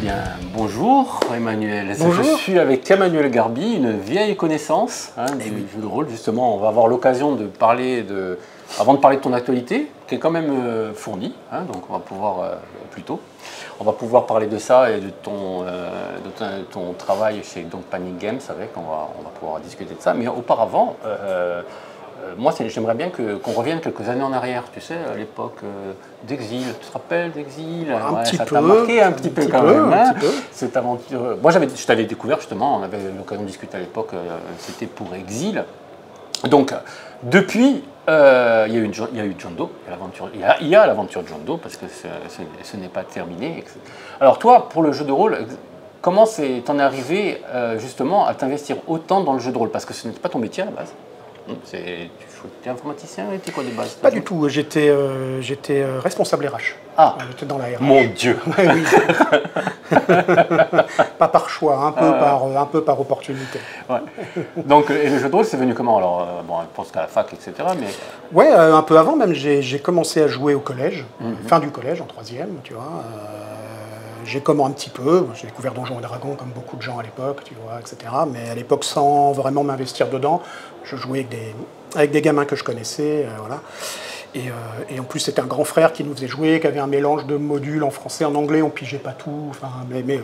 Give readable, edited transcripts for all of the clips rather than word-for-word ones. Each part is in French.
bien, bonjour Emmanuel. Bonjour. Je suis avec Emmanuel Garbi, une vieille connaissance du jeu de rôle. Justement, on va avoir l'occasion de parler avant de parler de ton actualité, qui est quand même fournie, donc on va pouvoir, plutôt, on va pouvoir parler de ça et de ton travail chez Panic Games on va pouvoir discuter de ça. Mais auparavant, moi, j'aimerais bien qu'on revienne quelques années en arrière, tu sais, à l'époque d'Exil. Tu te rappelles d'Exil? Ça t'a marqué un petit peu quand même, cette aventure. Moi, je t'avais découvert justement, on avait l'occasion de discuter à l'époque, c'était pour Exil. Donc, depuis, il y a eu John Doe, il y a l'aventure John Doe, parce que ce n'est pas terminé. Alors toi, pour le jeu de rôle, comment t'en es arrivé justement à t'investir autant dans le jeu de rôle? Parce que ce n'était pas ton métier à la base. Tu es informaticien, tu es quoi de base? Pas du tout, j'étais responsable RH. Ah, j'étais dans la RH. Mon Dieu. Oui. Pas par choix, un peu par opportunité. Ouais. Donc, et le jeu de rôle, c'est venu comment? Alors, bon, je pense qu'à la fac, etc. Mais... Ouais, un peu avant même, j'ai commencé à jouer au collège, fin du collège, en troisième, tu vois. J'ai commencé un petit peu, j'ai découvert Donjons et Dragons comme beaucoup de gens à l'époque, tu vois, etc. Mais à l'époque, sans vraiment m'investir dedans, je jouais avec des gamins que je connaissais, voilà. Et en plus, c'était un grand frère qui nous faisait jouer, qui avait un mélange de modules en français, en anglais, on pigeait pas tout. Enfin, mais bon,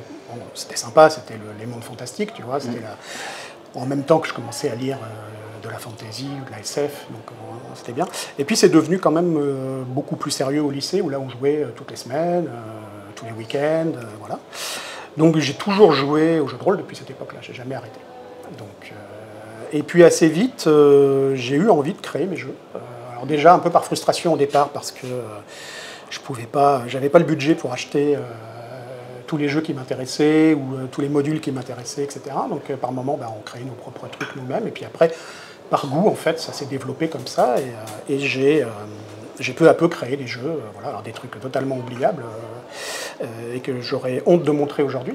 c'était sympa, c'était les mondes fantastiques, tu vois. C'était en même temps que je commençais à lire de la fantasy ou de la SF, donc c'était bien. Et puis, c'est devenu quand même beaucoup plus sérieux au lycée, où là, on jouait toutes les semaines, tous les week-ends, voilà. Donc, j'ai toujours joué au jeu de rôle depuis cette époque-là, j'ai jamais arrêté. Donc, et puis, assez vite, j'ai eu envie de créer mes jeux. Alors déjà un peu par frustration au départ parce que j'avais pas le budget pour acheter tous les jeux qui m'intéressaient ou tous les modules qui m'intéressaient, etc. Donc par moment, on créait nos propres trucs nous-mêmes et puis après, par goût en fait, ça s'est développé comme ça et j'ai peu à peu créé des jeux, voilà, alors des trucs totalement oubliables et que j'aurais honte de montrer aujourd'hui.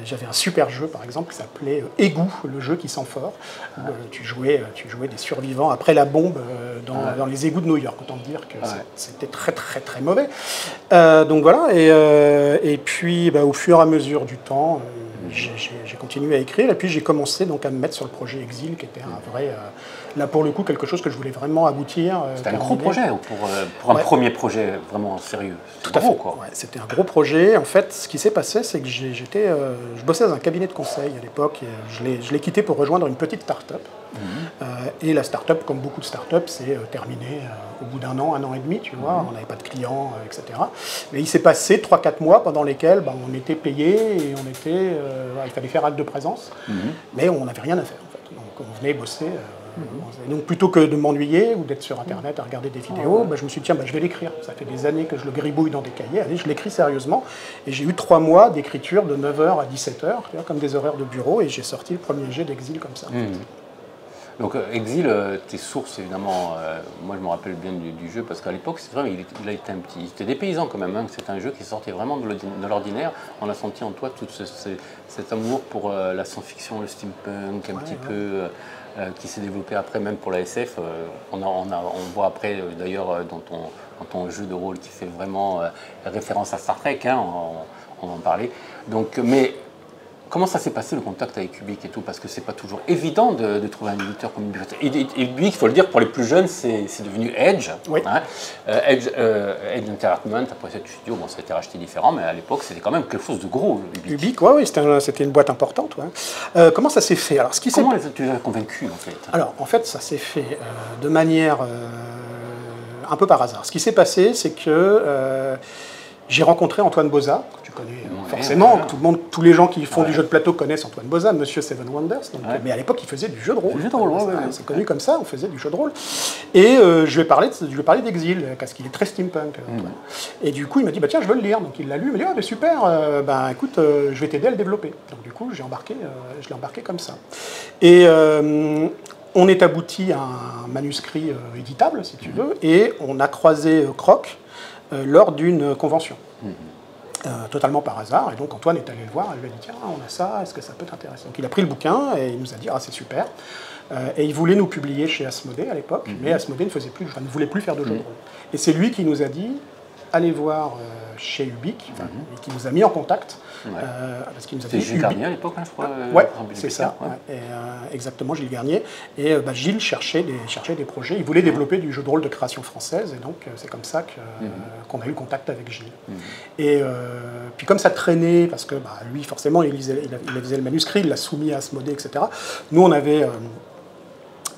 J'avais un super jeu, par exemple, qui s'appelait Égout, le jeu qui sent fort. Où, tu jouais des survivants après la bombe dans les égouts de New York. Autant dire que c'était très, très, très mauvais. Donc voilà, et puis au fur et à mesure du temps, j'ai continué à écrire. Et puis j'ai commencé donc, à me mettre sur le projet Exil, qui était un vrai... là, pour le coup, quelque chose que je voulais vraiment aboutir. C'était un gros projet pour un premier projet vraiment sérieux. Tout à fait. Ouais, c'était un gros projet. En fait, ce qui s'est passé, c'est que je bossais dans un cabinet de conseil à l'époque. Je l'ai quitté pour rejoindre une petite start-up. Et la start-up, comme beaucoup de start-up, s'est terminée au bout d'un an et demi, tu vois. On n'avait pas de clients, etc. Mais il s'est passé 3-4 mois pendant lesquels on était payé et il fallait faire acte de présence. Mais on n'avait rien à faire, en fait. Donc on venait bosser. Et donc plutôt que de m'ennuyer ou d'être sur internet à regarder des vidéos, je me suis dit tiens, je vais l'écrire. Ça fait des années que je le gribouille dans des cahiers, allez, je l'écris sérieusement. Et j'ai eu 3 mois d'écriture de 9h à 17h, comme des horaires de bureau, et j'ai sorti le premier jet d'Exil comme ça. Donc Exil, tes sources évidemment, moi je me rappelle bien du jeu parce qu'à l'époque c'est vrai, il a été un petit, c'était des paysans quand même, c'est un jeu qui sortait vraiment de l'ordinaire. On a senti en toi tout cet amour pour la science-fiction, le steampunk, un petit peu, qui s'est développé après même pour la SF. On voit après d'ailleurs dans ton jeu de rôle qui fait vraiment référence à Star Trek, on en parlait. Donc, mais comment ça s'est passé le contact avec Ubik et tout? Parce que c'est pas toujours évident de trouver un éditeur comme Ubik. Et Ubik, il faut le dire, pour les plus jeunes, c'est devenu Edge. Oui. Edge Entertainment, après cette studio, bon, ça a été racheté différent, mais à l'époque, c'était quand même quelque chose de gros. Ubik, oui, c'était une boîte importante. Ouais. Comment ça s'est fait? Alors, comment tu les as convaincus, en fait? Alors, en fait, ça s'est fait de manière un peu par hasard. Ce qui s'est passé, c'est que j'ai rencontré Antoine Boza, que tu connais forcément, tous les gens qui font du jeu de plateau connaissent Antoine Boza, Monsieur Seven Wonders, mais à l'époque il faisait du jeu de rôle. C'est connu comme ça, on faisait du jeu de rôle. Et je lui ai parlé d'Exil, parce qu'il est très steampunk. Et du coup il m'a dit, tiens je veux le lire, donc il l'a lu, il m'a dit, super, écoute, je vais t'aider à le développer. Donc du coup je l'ai embarqué comme ça. Et on est abouti à un manuscrit éditable, si tu veux, et on a croisé Croc lors d'une convention, totalement par hasard. Et donc Antoine est allé le voir et lui a dit tiens, on a ça, est-ce que ça peut t'intéresser? Donc il a pris le bouquin et il nous a dit ah c'est super. Et il voulait nous publier chez Asmodée à l'époque, mais Asmodée ne voulait plus faire de jeu de rôle. Et c'est lui qui nous a dit allé voir chez Ubique, et qui nous a mis en contact. Parce qu'il nous a dit Gilles Garnier à l'époque, hein, je crois. Ouais, c'est ça. Ouais. Et, exactement, Gilles Garnier. Et Gilles cherchait des projets. Il voulait développer du jeu de rôle de création française. Et donc, c'est comme ça qu'on a eu le contact avec Gilles. Et puis, comme ça traînait, parce que lui, forcément, il lisait le manuscrit, il l'a soumis à Asmodée, etc. Nous, on avait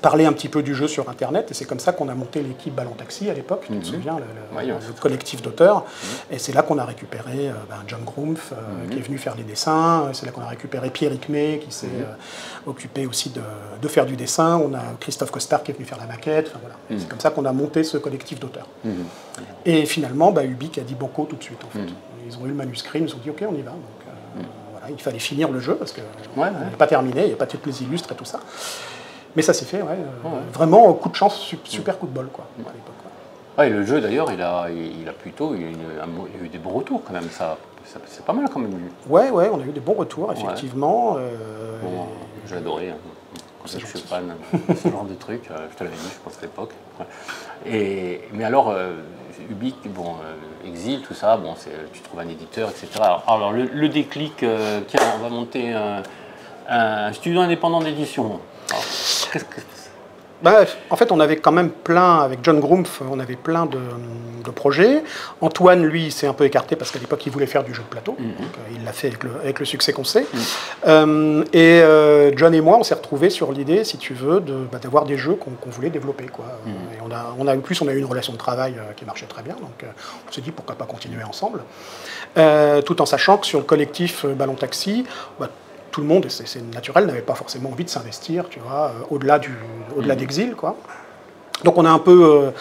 parlé un petit peu du jeu sur Internet, et c'est comme ça qu'on a monté l'équipe Ballon Taxi à l'époque, tu te souviens, le collectif d'auteurs. Et c'est là qu'on a récupéré John Grumpf, qui est venu faire les dessins. C'est là qu'on a récupéré Pierrick May, qui s'est occupé aussi de faire du dessin. On a Christophe Costard qui est venu faire la maquette. Enfin, voilà. C'est comme ça qu'on a monté ce collectif d'auteurs. Et finalement, Ubique a dit banco tout de suite, en fait. Ils ont eu le manuscrit, ils nous ont dit « Ok, on y va ». Donc, voilà, il fallait finir le jeu, parce qu'on n'est pas terminé, il n'y a pas toutes les illustres et tout ça. Mais ça s'est fait, vraiment coup de chance, super coup de bol, quoi, à l'époque. Ouais, le jeu d'ailleurs, il a plutôt il y a eu des bons retours quand même, c'est pas mal quand même. Ouais, on a eu des bons retours, effectivement. Bon, j'ai adoré, quand je suis fan, ce genre de truc, je te l'avais dit, je pense à l'époque. Ouais. Mais alors, Ubique, Exil, tout ça, tu trouves un éditeur, etc. Alors le déclic, tiens, on va monter un studio indépendant d'édition. En fait, on avait quand même avec John Grumpf, on avait plein de projets. Antoine, lui, s'est un peu écarté parce qu'à l'époque, il voulait faire du jeu de plateau. Donc, il l'a fait avec le succès qu'on sait. Et John et moi, on s'est retrouvés sur l'idée, si tu veux, d'avoir des jeux qu'on voulait développer, quoi. Et on a eu une relation de travail qui marchait très bien. Donc, on s'est dit, pourquoi pas continuer ensemble. Tout en sachant que sur le collectif Ballon Taxi, tout le monde, et c'est naturel, n'avait pas forcément envie de s'investir, tu vois, au-delà d'Exil, quoi. Donc on a un peu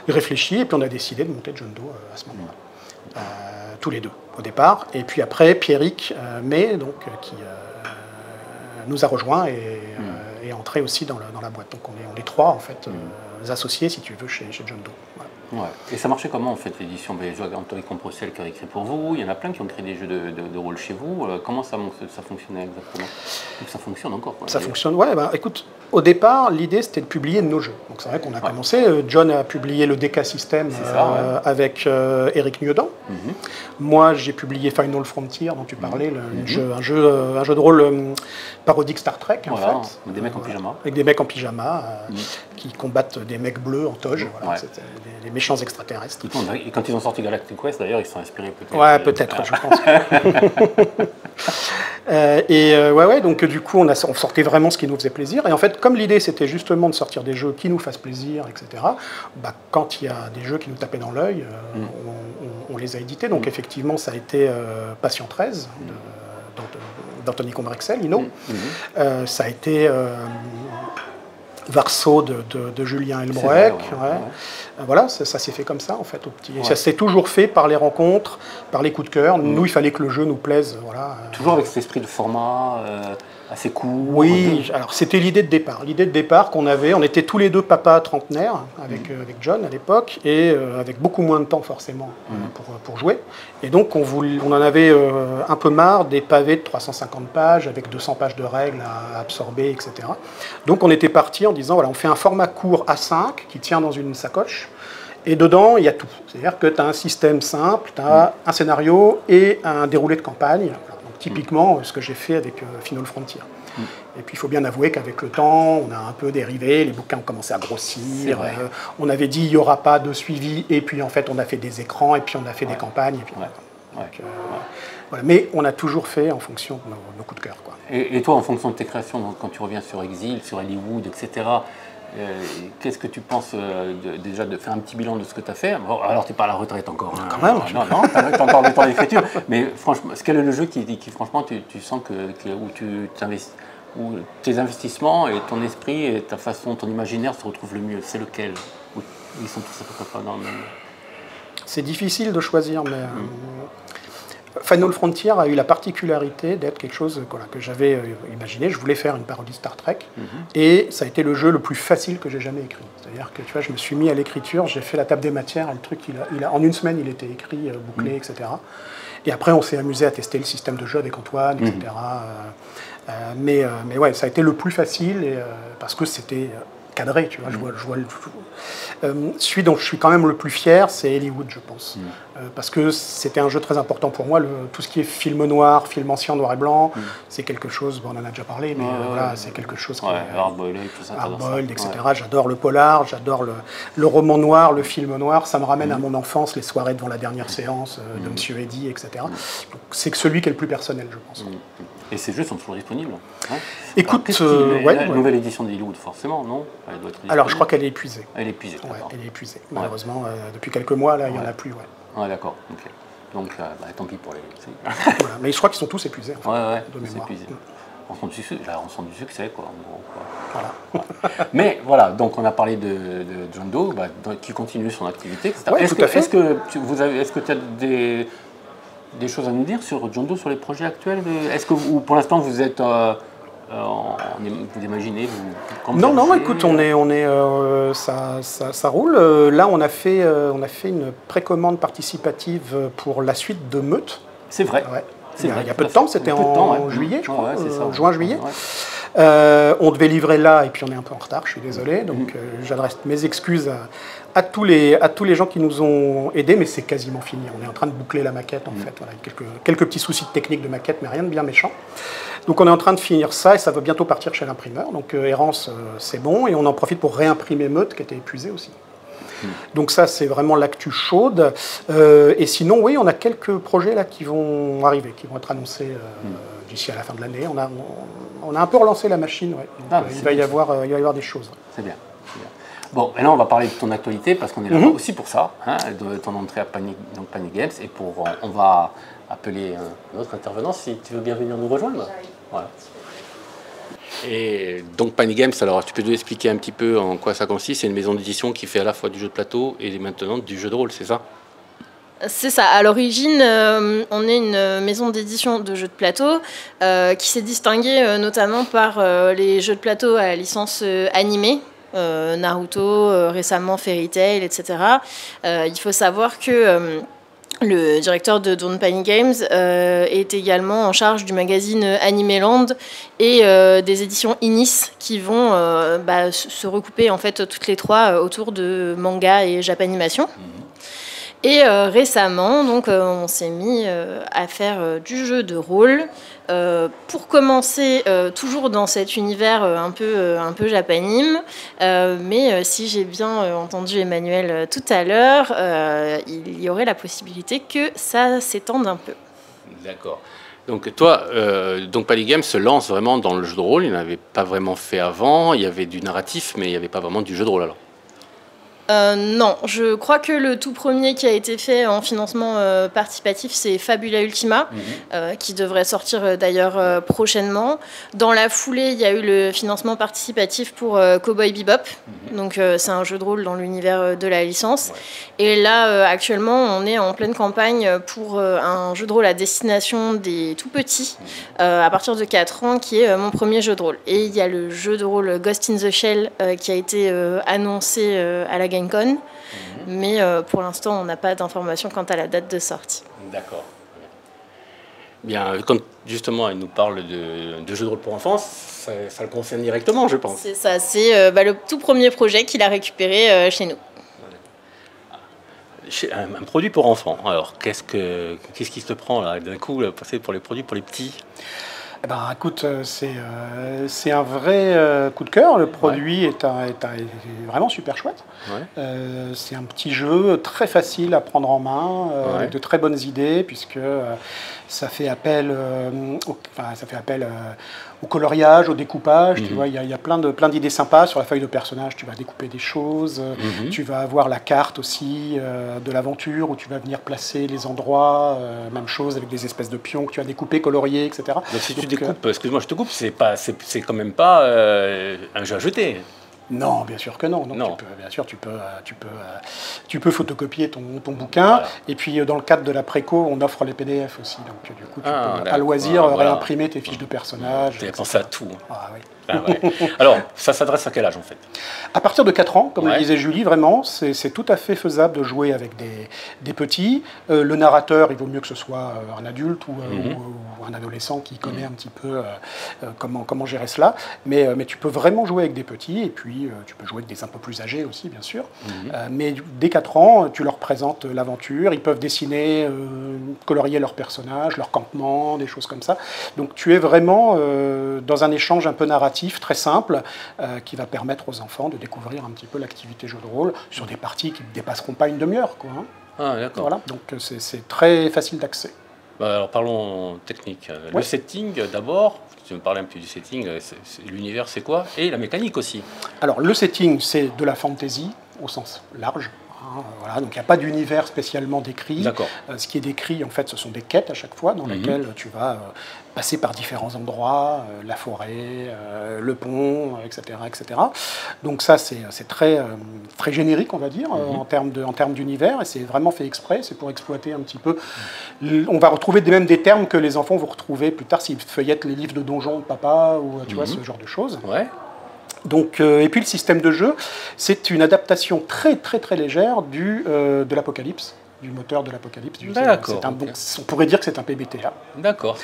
réfléchi, et puis on a décidé de monter John Doe à ce moment-là. Tous les deux, au départ. Et puis après, Pierrick May, donc, qui nous a rejoints et est entré aussi dans la boîte. Donc on est trois, en fait, associés, si tu veux, chez John Doe. Voilà. Ouais. Et ça marchait comment en fait l'édition? Je vois Anthony Comprocel qui a écrit pour vous, il y en a plein qui ont créé des jeux de rôle chez vous. Comment ça fonctionnait exactement? Donc ça fonctionne encore, quoi. Ça fonctionne, ouais. Écoute, au départ, l'idée c'était de publier nos jeux. Donc c'est vrai qu'on a commencé. John a publié le DK System avec Eric Nuedan. Moi, j'ai publié Final Frontier, dont tu parlais, un jeu de rôle parodique Star Trek, en fait. Des mecs en pyjama. Avec des mecs en pyjama qui combattent des mecs bleus en toge. Voilà, c'était des méchants extraterrestres. Et quand ils ont sorti Galactic Quest, d'ailleurs, ils sont inspirés peut-être. Ouais, peut-être, je pense. Donc du coup, on sortait vraiment ce qui nous faisait plaisir. Et en fait, comme l'idée, c'était justement de sortir des jeux qui nous fassent plaisir, etc., quand il y a des jeux qui nous tapaient dans l'œil, on les a édités. Donc effectivement, ça a été Patient 13, d'Anthony Combrexel, ça a été Varso de Julien Elbroek. Voilà, ça s'est fait comme ça, en fait, au petit. Et ça s'est toujours fait par les rencontres, par les coups de cœur. Nous, il fallait que le jeu nous plaise. Voilà. Toujours avec cet esprit de format assez court. Oui, alors c'était l'idée de départ. L'idée de départ qu'on avait, on était tous les deux papas trentenaires avec John à l'époque, et avec beaucoup moins de temps forcément pour jouer. Et donc on en avait un peu marre des pavés de 350 pages avec 200 pages de règles à absorber, etc. Donc on était parti en disant, voilà, on fait un format court A5 qui tient dans une sacoche. Et dedans, il y a tout. C'est-à-dire que tu as un système simple, tu as un scénario et un déroulé de campagne. Donc, typiquement, ce que j'ai fait avec Final Frontier. Et puis, il faut bien avouer qu'avec le temps, on a un peu dérivé, les bouquins ont commencé à grossir. On avait dit, il n'y aura pas de suivi. Et puis, en fait, on a fait des écrans, et puis on a fait des campagnes. Et puis, voilà. Mais on a toujours fait en fonction de nos coups de cœur, quoi. Et toi, en fonction de tes créations, donc, quand tu reviens sur Exil, sur Hollywood, etc., qu'est-ce que tu penses déjà de faire un petit bilan de ce que tu as fait? Bon, alors tu n'es pas à la retraite encore. Hein. Quand même. Non, tu as encore le temps d'écriture. Mais franchement, quel est le jeu qui franchement, tu sens où tes investissements et ton esprit et ta façon, ton imaginaire se retrouvent le mieux? C'est lequel? Où ils sont tous à peu près dans le même... C'est difficile de choisir, mais... Final Frontier a eu la particularité d'être quelque chose que j'avais imaginé. Je voulais faire une parodie Star Trek, et ça a été le jeu le plus facile que j'ai jamais écrit. C'est-à-dire que tu vois, je me suis mis à l'écriture, j'ai fait la table des matières, et le truc, en une semaine, il était écrit, bouclé, etc. Et après, on s'est amusé à tester le système de jeu avec Antoine, etc. Mais ouais, ça a été le plus facile, parce que c'était cadré, tu vois. Celui dont je suis quand même le plus fier, c'est Hollywood, je pense. Parce que c'était un jeu très important pour moi. Tout ce qui est film noir, film ancien, noir et blanc, c'est quelque chose, bon, on en a déjà parlé, mais voilà, c'est quelque chose qui est... Hard-boiled, tout ça. Hard-boiled, etc. Ouais. J'adore le polar, j'adore le roman noir, le film noir. Ça me ramène à mon enfance, les soirées devant la dernière séance de Monsieur Eddy, etc. Donc c'est celui qui est le plus personnel, je pense. Et ces jeux sont toujours disponibles, hein? Écoute, la nouvelle édition d'Hollywood, forcément, non? Elle doit être alors je crois qu'elle est épuisée. Elle est épuisée. Ouais, elle est épuisée. Malheureusement, depuis quelques mois, là, il n'y en a plus. Ouais, d'accord. Okay. Donc, tant pis pour les... Voilà. Mais je crois qu'ils sont tous épuisés, en fait, de mémoire. Épuisés. On sent du succès, quoi, en gros, quoi. Voilà. Mais voilà, donc on a parlé de John Doe, qui continue son activité, etc. Ouais, Est-ce que tu as des choses à nous dire sur John Doe, sur les projets actuels? Est-ce que ou pour l'instant vous êtes... vous imaginez Non, écoute, ça roule. Là, on a fait une précommande participative pour la suite de Meute. C'est vrai. Ouais. Il y a peu de temps, c'était en juillet, je crois, juin-juillet. Ouais. On devait livrer là, et puis on est un peu en retard, je suis désolé. Donc j'adresse mes excuses à tous les gens qui nous ont aidés, mais c'est quasiment fini. On est en train de boucler la maquette, en fait. Voilà, quelques petits soucis de technique de maquette, mais rien de bien méchant. Donc on est en train de finir ça, et ça va bientôt partir chez l'imprimeur. Donc Errance, c'est bon, et on en profite pour réimprimer Meute, qui était épuisé aussi. Donc ça, c'est vraiment l'actu chaude. Et sinon, oui, on a quelques projets là qui vont arriver, qui vont être annoncés d'ici à la fin de l'année. On a un peu relancé la machine, ouais. Donc, il va y avoir des choses. C'est bien. Bon, maintenant on va parler de ton actualité, parce qu'on est là aussi pour ça, hein, de ton entrée à Panic Games, et on va appeler un autre intervenant, si tu veux bien venir nous rejoindre. Voilà. Et donc Panic Games, alors tu peux nous expliquer un petit peu en quoi ça consiste? C'est une maison d'édition qui fait à la fois du jeu de plateau et maintenant du jeu de rôle, c'est ça? C'est ça. À l'origine, on est une maison d'édition de jeux de plateau qui s'est distinguée notamment par les jeux de plateau à licence animée. Naruto, récemment Fairy Tail, etc. Il faut savoir que le directeur de Don't Panic Games est également en charge du magazine Animeland et des éditions Inis qui vont se recouper en fait toutes les trois autour de manga et japanimation. Et récemment, donc, on s'est mis à faire du jeu de rôle. Pour commencer, toujours dans cet univers un peu japanime, mais si j'ai bien entendu Emmanuel tout à l'heure, il y aurait la possibilité que ça s'étende un peu. D'accord. Donc toi, donc Panic Games se lance vraiment dans le jeu de rôle. Il n'avait pas vraiment fait avant. Il y avait du narratif, mais il n'y avait pas vraiment du jeu de rôle alors. Non, je crois que le tout premier qui a été fait en financement participatif, c'est Fabula Ultima, qui devrait sortir d'ailleurs prochainement. Dans la foulée, il y a eu le financement participatif pour Cowboy Bebop, donc c'est un jeu de rôle dans l'univers de la licence. Et là, actuellement, on est en pleine campagne pour un jeu de rôle à destination des tout-petits, à partir de 4 ans, qui est mon premier jeu de rôle. Et il y a le jeu de rôle Ghost in the Shell qui a été annoncé à la GameCon, mais pour l'instant, on n'a pas d'informations quant à la date de sortie. D'accord. Bien, quand justement elle nous parle de jeux de rôle pour enfants, ça le concerne directement, je pense. C'est ça, c'est le tout premier projet qu'il a récupéré chez nous. Un produit pour enfants. Alors, qu'est-ce qui se prend là d'un coup, passer pour les produits pour les petits? Eh ben, écoute, c'est un vrai coup de cœur. Le produit est vraiment super chouette. Ouais. C'est un petit jeu très facile à prendre en main, avec de très bonnes idées, puisque ça fait appel au coloriage, au découpage. Tu vois, il y a plein d'idées sympas sur la feuille de personnage. Tu vas découper des choses. Tu vas avoir la carte aussi de l'aventure où tu vas venir placer les endroits. Même chose avec des espèces de pions que tu vas découper, colorier, etc. Donc si tu découpes, excuse-moi, je te coupe, c'est quand même pas un jeu à jeter. Non, bien sûr que non. Non. Tu peux photocopier ton bouquin. Voilà. Et puis, dans le cadre de la préco, on offre les PDF aussi. Donc, du coup, tu peux à loisir réimprimer tes fiches de personnages. Tu as pensé à tout. Ah, oui. Ah ouais. Alors, ça s'adresse à quel âge en fait? À partir de 4 ans, comme Ouais. le disait Julie, vraiment, c'est tout à fait faisable de jouer avec des petits. Le narrateur, il vaut mieux que ce soit un adulte ou un adolescent qui connaît un petit peu comment gérer cela. Mais tu peux vraiment jouer avec des petits, et puis tu peux jouer avec des un peu plus âgés aussi, bien sûr. Mais dès 4 ans, tu leur présentes l'aventure. Ils peuvent dessiner, colorier leurs personnages, leur campement, des choses comme ça. Donc tu es vraiment dans un échange un peu narratif, très simple, qui va permettre aux enfants de découvrir un petit peu l'activité jeu de rôle sur des parties qui ne dépasseront pas une demi-heure, quoi, hein. Ah, d'accord. Voilà, donc c'est très facile d'accès. Bah, alors parlons technique. Le setting d'abord, tu me parlais un peu du setting, l'univers c'est quoi? Et la mécanique aussi. Alors le setting, c'est de la fantasy au sens large. Voilà, donc il n'y a pas d'univers spécialement décrit. D'accord. Ce qui est décrit, en fait, ce sont des quêtes à chaque fois dans lesquelles tu vas passer par différents endroits, la forêt, le pont, etc., etc. Donc ça, c'est très, très générique, on va dire, en termes d'univers, et c'est vraiment fait exprès. C'est pour exploiter un petit peu. On va retrouver même des termes que les enfants vont retrouver plus tard s'ils feuillettent les livres de donjons de papa ou tu vois, ce genre de choses. Ouais. Donc, et puis le système de jeu, c'est une adaptation très très très légère de l'Apocalypse, du moteur de l'Apocalypse. D'accord. On pourrait dire que c'est un PBTA. D'accord.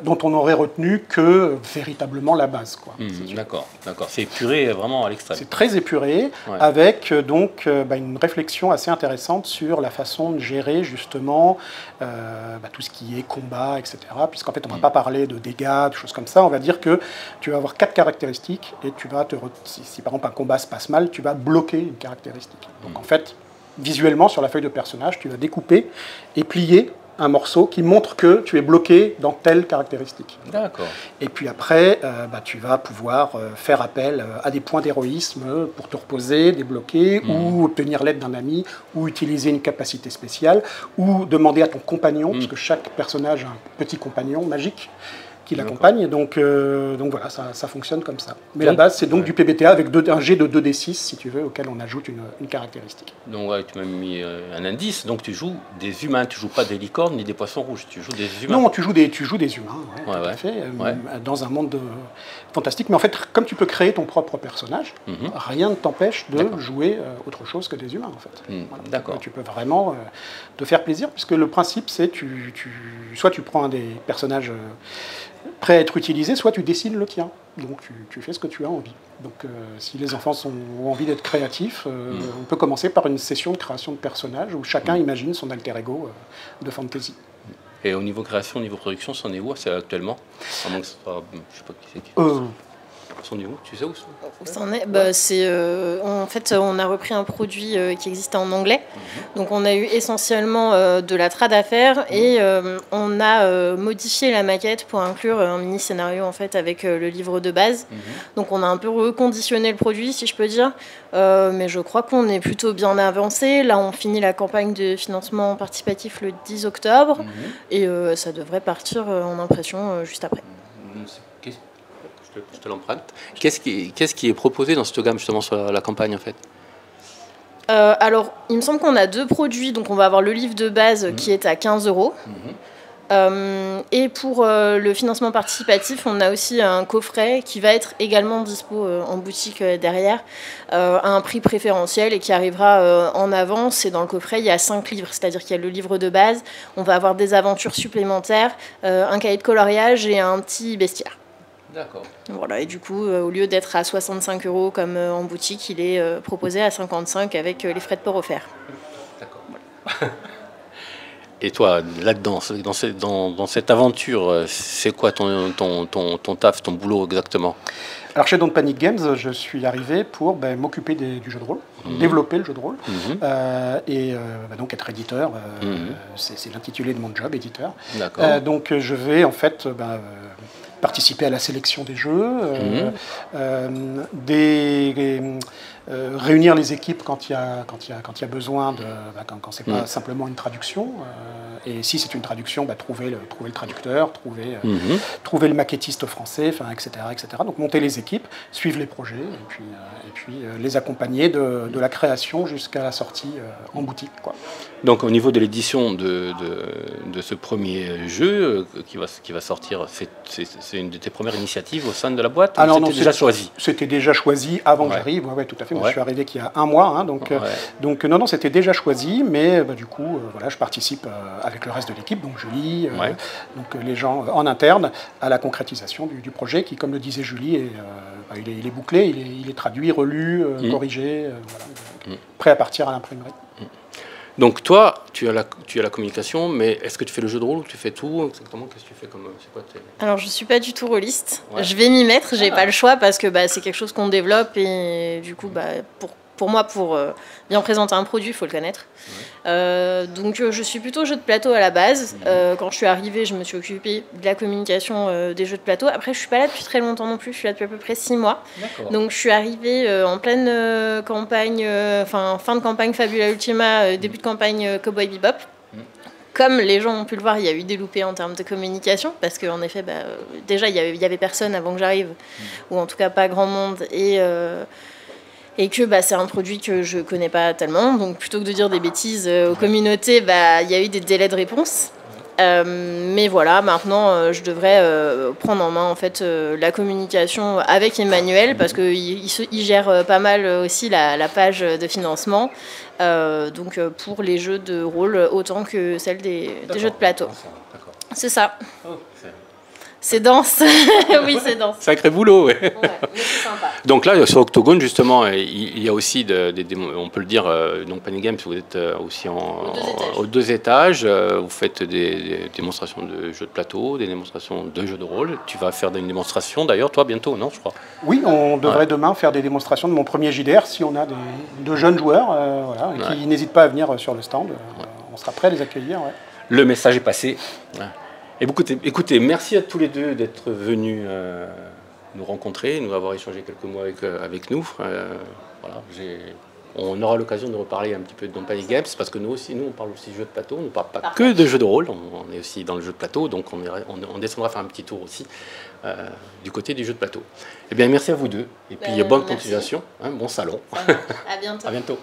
Dont on n'aurait retenu que véritablement la base, quoi. D'accord, d'accord. C'est épuré vraiment à l'extrême. C'est très épuré, avec donc une réflexion assez intéressante sur la façon de gérer justement tout ce qui est combat, etc. Puisqu'en fait, on ne va pas parler de dégâts, de choses comme ça. On va dire que tu vas avoir 4 caractéristiques et tu vas si par exemple un combat se passe mal, tu vas bloquer une caractéristique. Donc en fait, visuellement, sur la feuille de personnage, tu vas découper et plier un morceau qui montre que tu es bloqué dans telle caractéristique. D'accord. Et puis après, tu vas pouvoir faire appel à des points d'héroïsme pour te reposer, débloquer, ou obtenir l'aide d'un ami, ou utiliser une capacité spéciale, ou demander à ton compagnon, puisque chaque personnage a un petit compagnon magique qui l'accompagne. Donc voilà, ça fonctionne comme ça. Mais la base, c'est donc du PBTA avec un jet de 2d6, si tu veux, auquel on ajoute une caractéristique. Donc tu m'as mis un indice. Donc tu joues des humains, tu joues pas des licornes ni des poissons rouges, tu joues des humains. Non, tu joues des humains, tout à fait, dans un monde fantastique. Mais en fait, comme tu peux créer ton propre personnage, rien ne t'empêche de jouer autre chose que des humains, en fait. Voilà. D'accord. Tu peux vraiment te faire plaisir, puisque le principe, c'est soit tu prends un des personnages prêt à être utilisé, soit tu dessines le tien. Donc tu fais ce que tu as envie. Donc si les enfants ont envie d'être créatifs, on peut commencer par une session de création de personnages où chacun imagine son alter ego de fantasy. Et au niveau création, au niveau production, c'en est où actuellement? À moins que ce soit, je sais pas qui c'est qui. C'en est où? Tu sais où c'en est en fait, on a repris un produit qui existait en anglais. Donc, on a eu essentiellement de la trad à faire et on a modifié la maquette pour inclure un mini-scénario en fait, avec le livre de base. Donc, on a un peu reconditionné le produit, si je peux dire. Mais je crois qu'on est plutôt bien avancé. Là, on finit la campagne de financement participatif le 10 octobre. Et ça devrait partir en impression juste après. Je te l'emprunte. Qu'est-ce qui est proposé dans cette gamme justement sur la campagne en fait? Alors, il me semble qu'on a 2 produits. Donc, on va avoir le livre de base qui est à 15 €. Et pour le financement participatif, on a aussi un coffret qui va être également dispo en boutique derrière, à un prix préférentiel et qui arrivera en avance. Et dans le coffret, il y a 5 livres, c'est-à-dire qu'il y a le livre de base, on va avoir des aventures supplémentaires, un cahier de coloriage et un petit bestiaire. D'accord. Voilà, et du coup, au lieu d'être à 65 € comme en boutique, il est proposé à 55 € avec les frais de port offerts. D'accord. Voilà. Et toi, là-dedans, dans cette aventure, c'est quoi ton taf, ton boulot exactement? Alors chez Don't Panic Games, je suis arrivé pour m'occuper du jeu de rôle, développer le jeu de rôle, et donc être éditeur. C'est l'intitulé de mon job, éditeur. D'accord. Donc je vais en fait participer à la sélection des jeux, réunir les équipes quand il y a besoin, quand c'est pas simplement une traduction. Et si c'est une traduction, trouver le traducteur, trouver le maquettiste français, etc., etc. Donc monter les équipes, suivre les projets, et puis les accompagner de la création jusqu'à la sortie en boutique, quoi. Donc au niveau de l'édition de ce premier jeu qui va sortir, c'est une de tes premières initiatives au sein de la boîte? Alors non, c'était déjà choisi? C'était déjà choisi avant que Ouais. j'arrive, ouais, tout à fait. Moi, Ouais. je suis arrivé qu'il y a un mois, hein, donc non, c'était déjà choisi, mais du coup, voilà, je participe avec le reste de l'équipe, donc Julie, Ouais. donc les gens en interne, à la concrétisation du projet qui, comme le disait Julie, il est bouclé, il est traduit, relu, corrigé, voilà, prêt à partir à l'imprimerie. Donc toi, tu as la communication, mais est-ce que tu fais le jeu de rôle ou tu fais tout exactement? Qu'est-ce que tu fais comme... C'est quoi Alors, je suis pas du tout rôliste. Ouais. Je vais m'y mettre, j'ai pas le choix parce que c'est quelque chose qu'on développe et du coup, pour moi, pour bien présenter un produit, il faut le connaître. Donc, je suis plutôt jeu de plateau à la base. Quand je suis arrivée, je me suis occupée de la communication des jeux de plateau. Après, je suis pas là depuis très longtemps non plus. Je suis là depuis à peu près 6 mois. Donc, je suis arrivée en pleine campagne, fin de campagne Fabula Ultima, début de campagne Cowboy Bebop. Comme les gens ont pu le voir, il y a eu des loupés en termes de communication, parce qu'en effet, déjà, il y avait personne avant que j'arrive, ou en tout cas pas grand monde, et que c'est un produit que je connais pas tellement. Donc plutôt que de dire des bêtises aux communautés, il y a eu des délais de réponse. Mais voilà, maintenant, je devrais prendre en main en fait la communication avec Emmanuel, parce qu'il gère pas mal aussi la page de financement. Donc pour les jeux de rôle autant que celle des jeux de plateau. C'est ça. Oh, c'est dense. Oui, c'est dense. Sacré boulot, ouais. Ouais, mais c'est sympa. Donc là, sur Octogone, justement, il y a aussi, on peut le dire, donc Penny Games, vous êtes aussi aux 2 étages. Vous faites des démonstrations de jeux de plateau, des démonstrations de jeux de rôle. Tu vas faire une démonstration, d'ailleurs, toi, bientôt, non, je crois? Oui, on devrait demain faire des démonstrations de mon premier JDR si on a de jeunes joueurs qui n'hésitent pas à venir sur le stand. On sera prêt à les accueillir. Ouais. Le message est passé. Ouais. Et écoutez, merci à tous les deux d'être venus nous rencontrer, nous avoir échangé quelques mots avec nous. Voilà, on aura l'occasion de reparler un petit peu de Penny Games, parce que nous, on parle aussi de jeux de plateau, on ne parle pas que de jeux de rôle, on est aussi dans le jeu de plateau, donc on descendra faire un petit tour aussi du côté du jeu de plateau. Eh bien, merci à vous deux, et puis bonne continuation, bon salon. À bientôt. À bientôt.